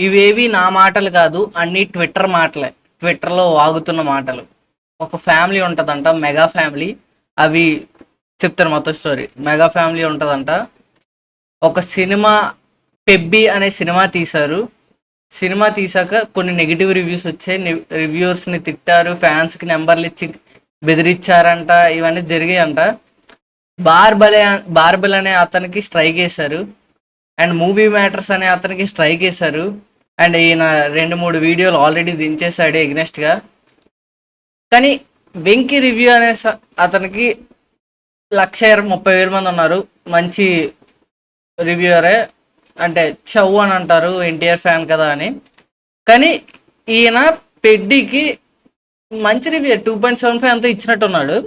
ఇవేవి నా మాటలు కాదు, అన్ని ట్విట్టర్ మాటలే. ట్విట్టర్లో వాగుతున్న మాటలు. ఒక ఫ్యామిలీ ఉంటుందంట, మెగా ఫ్యామిలీ. అవి చెప్తాను మొత్తం స్టోరీ. మెగా ఫ్యామిలీ ఉంటుందంట. ఒక సినిమా, పెబ్బి అనే సినిమా తీశారు. సినిమా తీసాక కొన్ని నెగిటివ్ రివ్యూస్ వచ్చాయి. రివ్యూవర్స్ని తిట్టారు, ఫ్యాన్స్కి నెంబర్లు ఇచ్చి బెదిరించారంట. ఇవన్నీ జరిగాయంట. బార్బెల్ అనే అతనికి స్ట్రైక్ వేశారు. అండ్ మూవీ మ్యాటర్స్ అనే అతనికి స్ట్రైక్ వేశారు. అండ్ ఈయన 2-3 వీడియోలు ఆల్రెడీ దించేశాడు ఎగ్నెస్ట్గా. కానీ వెంకీ రివ్యూ అనే అతనికి 1,30,000 మంది ఉన్నారు. మంచి రివ్యూవరే, అంటే చౌ అని అంటారు, ఎన్టీఆర్ ఫ్యాన్ కదా అని. కానీ ఈయన పెడ్డికి మంచి రివ్యూ 2.75 అంతా ఇచ్చినట్టున్నాడు.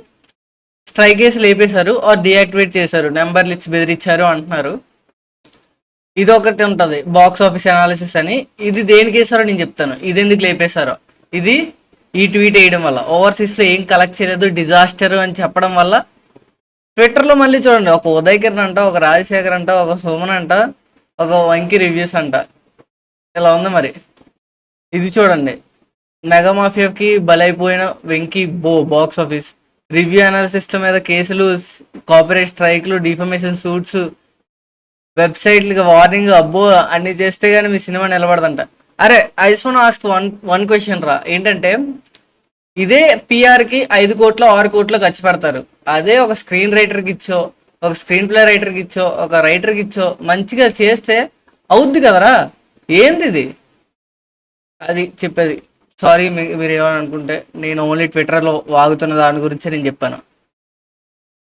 స్ట్రైక్ కేసు లేపేశారు ఆర్ డియాక్టివేట్ చేశారు, నెంబర్లు ఇచ్చి బెదిరించారు అంటున్నారు. ఇది ఒకటి ఉంటుంది బాక్స్ ఆఫీస్ అనాలిసిస్ అని. ఇది దేనికి వేసారో నేను చెప్తాను, ఇది ఎందుకు లేపేశారో. ఇది ఈ ట్వీట్ వేయడం వల్ల, ఓవర్సీస్లో ఏం కలెక్ట్ చేయలేదు, డిజాస్టర్ అని చెప్పడం వల్ల. ట్విట్టర్లో మళ్ళీ చూడండి, ఒక ఉదయ్ కిరణ్ అంట, ఒక రాజశేఖర్ అంట, ఒక సుమన్ అంట, ఒక వంకీ రివ్యూస్ అంట. ఇలా ఉంది మరి. ఇది చూడండి, మెగా మాఫియాకి బలైపోయిన వెంకీ బాక్స్ ఆఫీస్. రివ్యూ అనాలిసిస్ల మీద కేసులు, కాపీరైట్ స్ట్రైక్లు, డిఫమేషన్ సూట్స్, వెబ్సైట్లకి వార్నింగ్, అబ్బో అన్ని చేస్తే కానీ మీ సినిమా నిలబడదంట. అరే I just want ask one question రా. ఏంటంటే ఇదే పిఆర్కి 5 కోట్లు 6 కోట్లు ఖర్చు పెడతారు. అదే ఒక స్క్రీన్ రైటర్కి ఇచ్చో, ఒక స్క్రీన్ ప్లే రైటర్కి ఇచ్చో, ఒక రైటర్కి ఇచ్చో మంచిగా చేస్తే అవుద్ది కదరా. ఏంది ఇది? అది చెప్పేది. సారీ మీరు ఏమని అనుకుంటే, నేను ఓన్లీ ట్విట్టర్లో వాగుతున్న దాని గురించి నేను చెప్పాను.